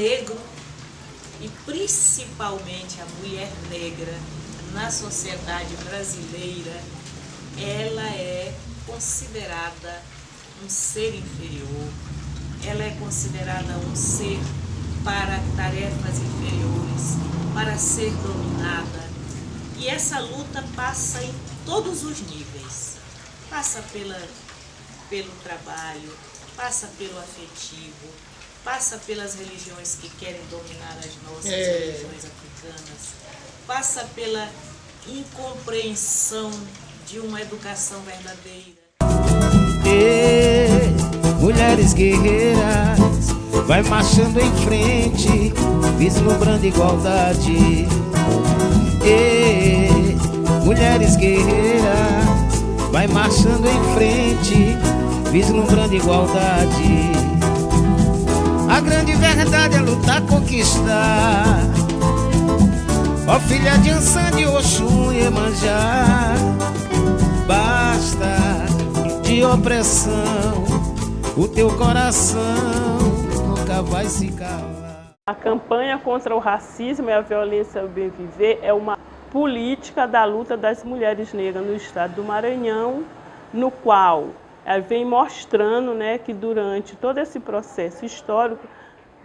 negro e principalmente a mulher negra na sociedade brasileira, ela é considerada um ser inferior, ela é considerada um ser para tarefas inferiores, para ser dominada. E essa luta passa em todos os níveis. Passa pelo trabalho, passa pelo afetivo, passa pelas religiões que querem dominar as nossas religiões africanas, passa pela incompreensão de uma educação verdadeira. Mulheres guerreiras, vai marchando em frente, vislumbrando igualdade. Mulheres guerreiras, vai marchando em frente, vislumbrando igualdade. A grande verdade é lutar, conquistar. Ó filha de Ansã, de Oxum e Iemanjá, basta de opressão, o teu coração nunca vai se calar. A campanha contra o racismo e a violência ao bem viver é uma política da luta das mulheres negras no estado do Maranhão, no qual ela vem mostrando, né, que durante todo esse processo histórico,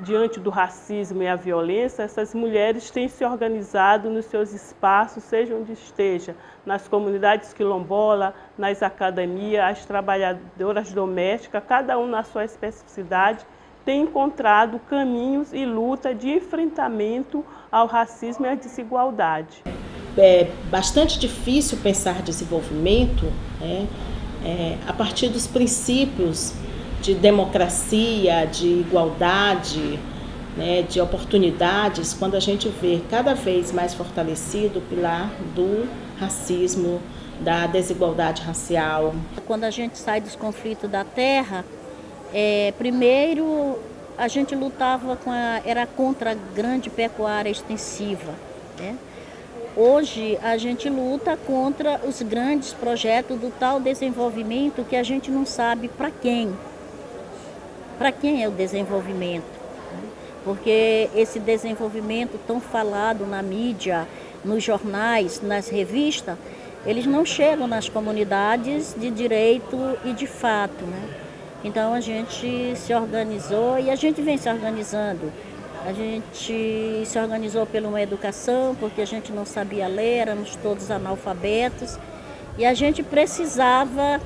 diante do racismo e a violência, essas mulheres têm se organizado nos seus espaços, seja onde esteja, nas comunidades quilombolas, nas academias, as trabalhadoras domésticas, cada um na sua especificidade, tem encontrado caminhos e luta de enfrentamento ao racismo e à desigualdade. É bastante difícil pensar desenvolvimento, a partir dos princípios de democracia, de igualdade, de oportunidades, quando a gente vê cada vez mais fortalecido o pilar do racismo, da desigualdade racial. Quando a gente sai dos conflitos da terra, primeiro a gente lutava era contra a grande pecuária extensiva, Hoje a gente luta contra os grandes projetos do tal desenvolvimento que a gente não sabe para quem. Para quem é o desenvolvimento? Porque esse desenvolvimento tão falado na mídia, nos jornais, nas revistas, eles não chegam nas comunidades de direito e de fato, Então a gente se organizou e a gente vem se organizando. A gente se organizou pela uma educação, porque a gente não sabia ler, éramos todos analfabetos. E a gente precisava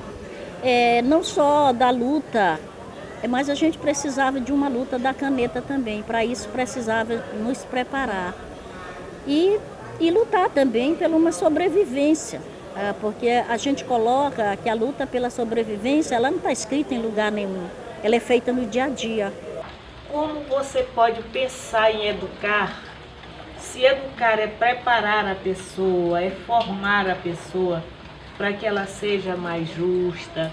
não só da luta, mas a gente precisava de uma luta da caneta também. Para isso precisava nos preparar. E lutar também por uma sobrevivência. Porque a gente coloca que a luta pela sobrevivência, ela não está escrita em lugar nenhum. Ela é feita no dia a dia. Como você pode pensar em educar, se educar é preparar a pessoa, é formar a pessoa para que ela seja mais justa,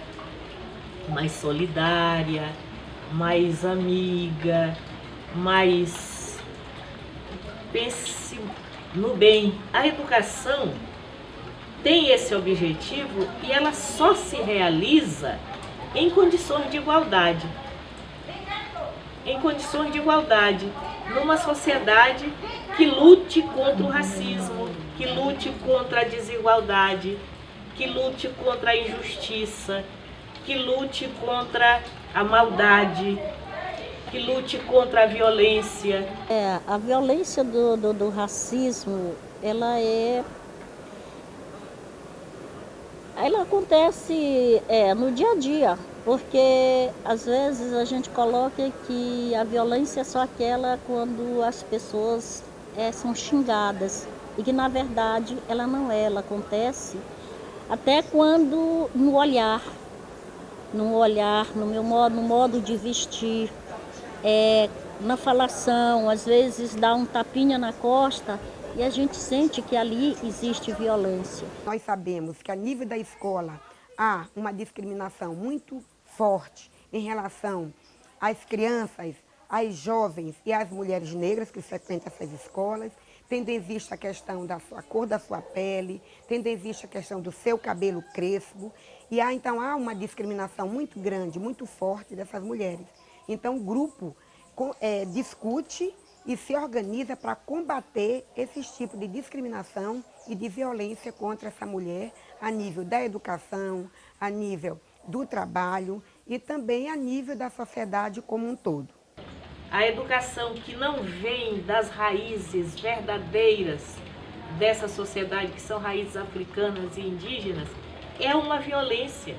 mais solidária, mais amiga, mais pense no bem. A educação tem esse objetivo e ela só se realiza em condições de igualdade. Em condições de igualdade, numa sociedade que lute contra o racismo, que lute contra a desigualdade, que lute contra a injustiça, que lute contra a maldade, que lute contra a violência. A violência do racismo, ela acontece no dia a dia. Porque às vezes a gente coloca que a violência é só aquela quando as pessoas são xingadas. E que na verdade ela não é, ela acontece até quando no olhar, no modo de vestir, na falação, às vezes dá um tapinha na costa e a gente sente que ali existe violência. Nós sabemos que a nível da escola há uma discriminação muito forte em relação às crianças, às jovens e às mulheres negras que frequentam essas escolas, tendo em vista a questão da cor da sua pele, tendo em vista a questão do seu cabelo crespo, e então há uma discriminação muito grande, muito forte dessas mulheres. Então o grupo discute e se organiza para combater esses tipos de discriminação e de violência contra essa mulher a nível da educação, a nível do trabalho e também a nível da sociedade como um todo. A educação que não vem das raízes verdadeiras dessa sociedade, que são raízes africanas e indígenas, é uma violência.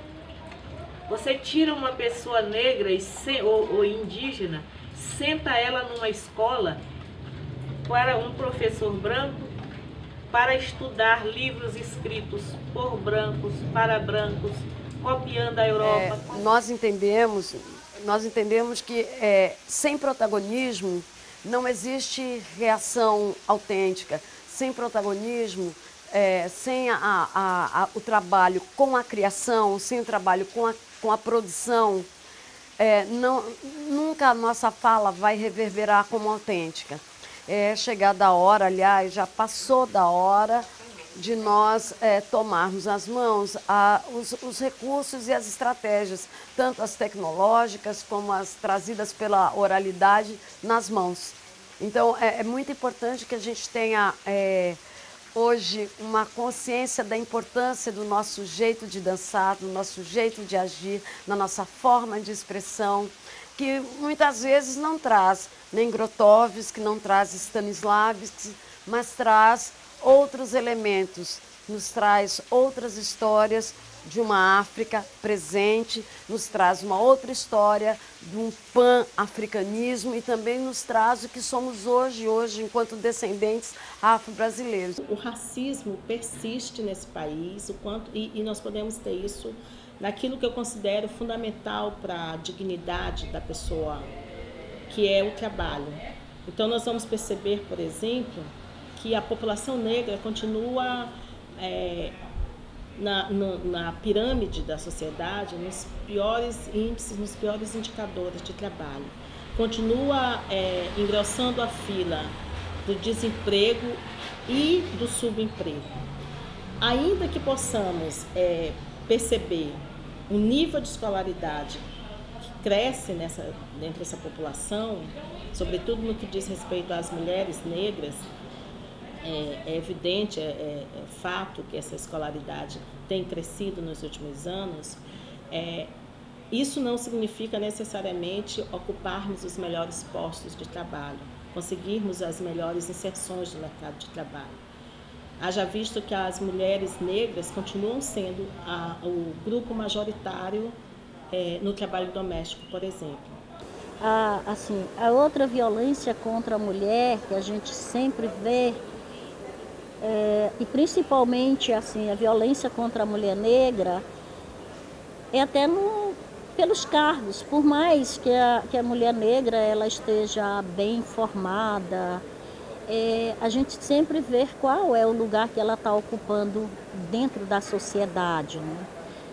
Você tira uma pessoa negra ou indígena, senta ela numa escola para um professor branco para estudar livros escritos por brancos, para brancos, copiando a Europa. Nós entendemos que sem protagonismo não existe reação autêntica. Sem protagonismo, sem o trabalho com a criação, sem o trabalho com a produção, nunca a nossa fala vai reverberar como autêntica. É chegada a hora, aliás, já passou da hora de nós tomarmos as mãos os recursos e as estratégias, tanto as tecnológicas como as trazidas pela oralidade, nas mãos. Então, é muito importante que a gente tenha hoje uma consciência da importância do nosso jeito de dançar, do nosso jeito de agir, na nossa forma de expressão, que muitas vezes não traz nem Grotowski, não traz Stanislavski, mas traz outros elementos, nos traz outras histórias de uma África presente, nos traz uma outra história de um pan-africanismo e também nos traz o que somos hoje enquanto descendentes afro-brasileiros. O racismo persiste nesse país, e nós podemos ter isso naquilo que eu considero fundamental para a dignidade da pessoa, que é o trabalho. Então nós vamos perceber, por exemplo, que a população negra continua na pirâmide da sociedade, nos piores índices, nos piores indicadores de trabalho. Continua engrossando a fila do desemprego e do subemprego. Ainda que possamos perceber um nível de escolaridade que cresce dentro dessa população, sobretudo no que diz respeito às mulheres negras, é evidente, é fato que essa escolaridade tem crescido nos últimos anos. Isso não significa necessariamente ocuparmos os melhores postos de trabalho, conseguirmos as melhores inserções no mercado de trabalho. Haja visto que as mulheres negras continuam sendo o grupo majoritário no trabalho doméstico, por exemplo. A outra violência contra a mulher que a gente sempre vê, e principalmente a violência contra a mulher negra, é até pelos cargos. Por mais que a mulher negra ela esteja bem formada, a gente sempre vê qual é o lugar que ela está ocupando dentro da sociedade, né?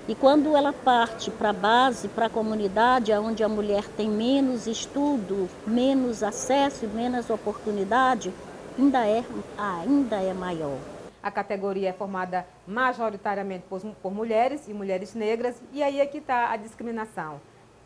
E quando ela parte para a base, para a comunidade, onde a mulher tem menos estudo, menos acesso e menos oportunidade, ainda é maior. A categoria é formada majoritariamente por mulheres e mulheres negras, e aí é que está a discriminação.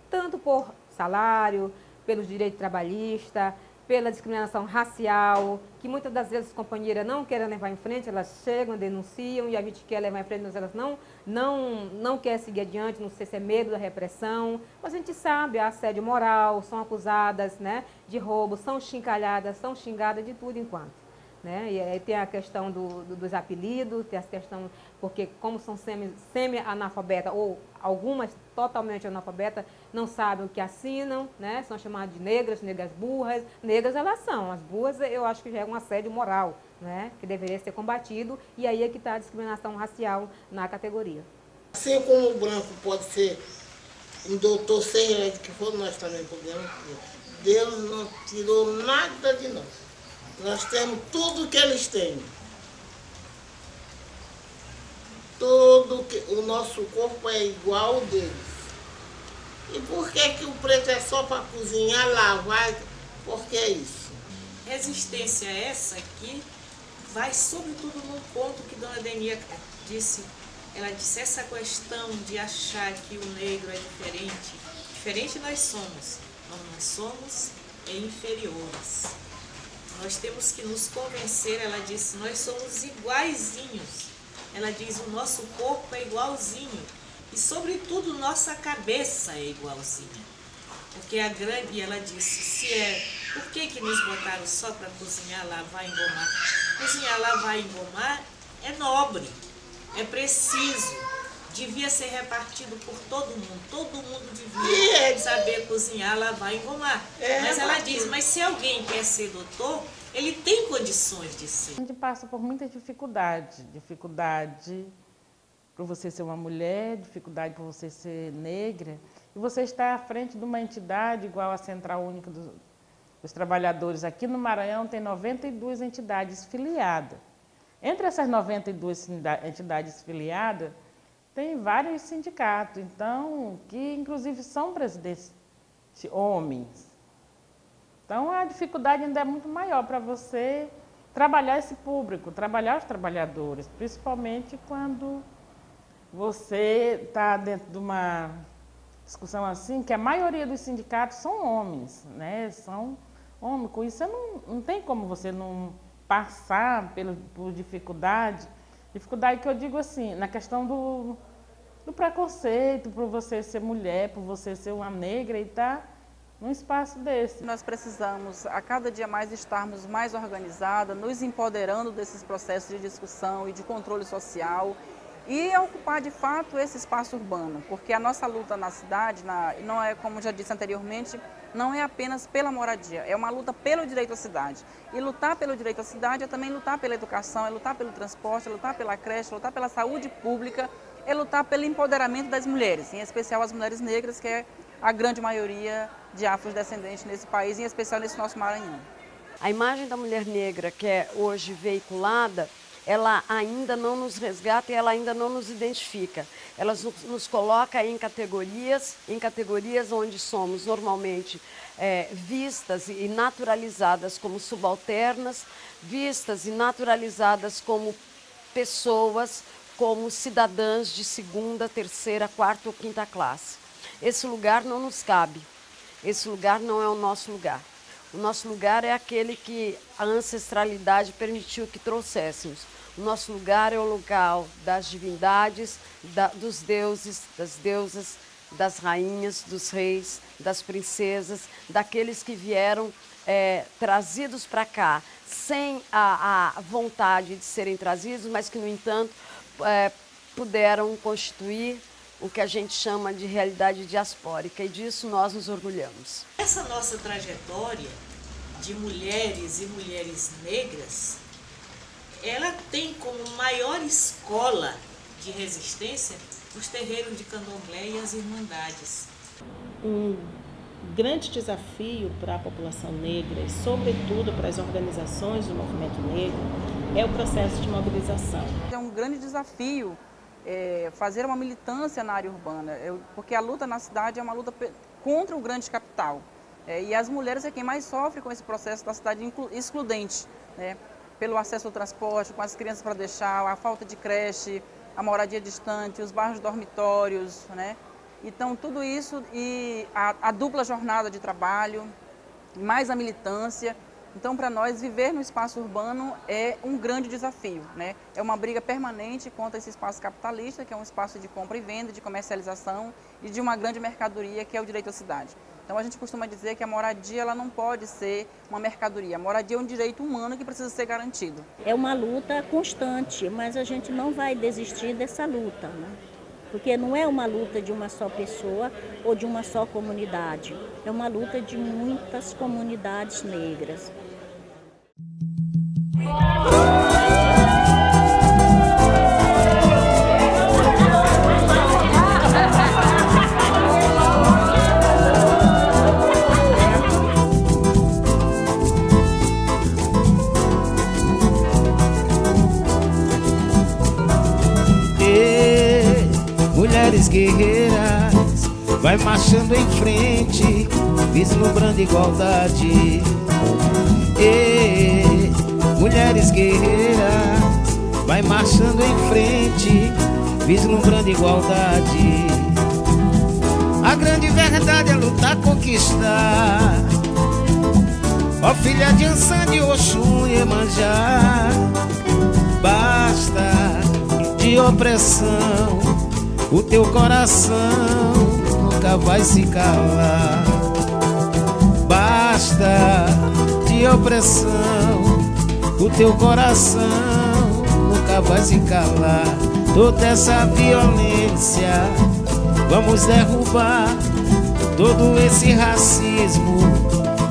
Tanto por salário, pelos direitos trabalhistas, pela discriminação racial, que muitas das vezes as companheiras não querem levar em frente, elas chegam, denunciam e a gente quer levar em frente, mas elas não querem seguir adiante, não sei se é medo da repressão. Mas a gente sabe, há assédio moral, são acusadas, né, de roubo, são chincalhadas, são xingadas de tudo enquanto. Né? E aí tem a questão dos apelidos, tem a questão, porque como são semi-analfabetas ou algumas totalmente analfabetas, não sabem o que assinam, né? São chamadas de negras, negras burras. Negras elas são, as burras eu acho que já é um assédio moral, né? Que deveria ser combatido, e aí é que está a discriminação racial na categoria. Assim como o branco pode ser um doutor, seja que for, nós também podemos. Deus não tirou nada de nós. Nós temos tudo que eles têm. O nosso corpo é igual ao deles. E por que o preto é só para cozinhar, lavar? Por que isso? Resistência essa que vai sobretudo no ponto que Dona Denia disse. Ela disse essa questão de achar que o negro é diferente. Diferente nós somos. Nós somos inferiores. Nós temos que nos convencer, ela disse, nós somos iguaizinhos. Ela diz, o nosso corpo é igualzinho. E, sobretudo, nossa cabeça é igualzinha. Porque a grande, e ela disse, por que nos botaram só para cozinhar, lavar e engomar? Cozinhar, lavar e engomar é nobre, é preciso, devia ser repartido por todo mundo devia saber cozinhar, lavar e engomar. Mas ela diz, mas se alguém quer ser doutor, ele tem condições de ser. A gente passa por muita dificuldade por você ser uma mulher, dificuldade por você ser negra, e você está à frente de uma entidade igual a Central Única dos Trabalhadores. Aqui no Maranhão tem 92 entidades filiadas. Entre essas 92 entidades filiadas, tem vários sindicatos, então, que inclusive são presidentes homens. Então, a dificuldade ainda é muito maior para você trabalhar esse público, trabalhar os trabalhadores, principalmente quando você está dentro de uma discussão assim, que a maioria dos sindicatos são homens, né? São homens. Com isso, não tem como você não passar por dificuldade. Dificuldade que eu digo assim, na questão do preconceito, por você ser mulher, por você ser uma negra e estar num espaço desse. Nós precisamos, a cada dia mais, estarmos mais organizadas, nos empoderando desses processos de discussão e de controle social e ocupar, de fato, esse espaço urbano, porque a nossa luta na cidade, não é, como já disse anteriormente, não é apenas pela moradia, é uma luta pelo direito à cidade. E lutar pelo direito à cidade é também lutar pela educação, é lutar pelo transporte, é lutar pela creche, é lutar pela saúde pública, é lutar pelo empoderamento das mulheres, em especial as mulheres negras, que é a grande maioria de afrodescendentes nesse país, em especial nesse nosso Maranhão. A imagem da mulher negra que é hoje veiculada, ela ainda não nos resgata e ela ainda não nos identifica. Ela nos coloca em categorias onde somos normalmente vistas e naturalizadas como subalternas, vistas e naturalizadas como pessoas, como cidadãs de segunda, terceira, quarta ou quinta classe. Esse lugar não nos cabe, esse lugar não é o nosso lugar. O nosso lugar é aquele que a ancestralidade permitiu que trouxéssemos. O nosso lugar é o local das divindades, dos deuses, das deusas, das rainhas, dos reis, das princesas, daqueles que vieram trazidos para cá sem a vontade de serem trazidos, mas que, no entanto, puderam constituir o que a gente chama de realidade diaspórica, e disso nós nos orgulhamos. Essa nossa trajetória de mulheres e mulheres negras, ela tem como maior escola de resistência os terreiros de candomblé e as irmandades. Um grande desafio para a população negra e, sobretudo, para as organizações do movimento negro é o processo de mobilização. É um grande desafio fazer uma militância na área urbana, porque a luta na cidade é uma luta contra o grande capital. E as mulheres é quem mais sofre com esse processo da cidade excludente, né? Pelo acesso ao transporte, com as crianças para deixar, a falta de creche, a moradia distante, os bairros dormitórios, né? Então, tudo isso e a dupla jornada de trabalho, mais a militância. Então, para nós, viver no espaço urbano é um grande desafio, né? É uma briga permanente contra esse espaço capitalista, que é um espaço de compra e venda, de comercialização e de uma grande mercadoria, que é o direito à cidade. Então, a gente costuma dizer que a moradia ela não pode ser uma mercadoria. A moradia é um direito humano que precisa ser garantido. É uma luta constante, mas a gente não vai desistir dessa luta, né? Porque não é uma luta de uma só pessoa ou de uma só comunidade. É uma luta de muitas comunidades negras. Mulheres guerreiras, vai marchando em frente, vislumbrando igualdade. Mulheres guerreiras, vai marchando em frente, vislumbrando igualdade. A grande verdade é lutar, conquistar Ó filha de Ansã, de Oxum e Iemanjá, basta de opressão, o teu coração nunca vai se calar. Basta de opressão, o teu coração nunca vai se calar. Toda essa violência vamos derrubar, todo esse racismo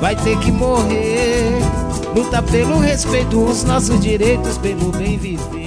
vai ter que morrer. Luta pelo respeito, os nossos direitos, pelo bem viver.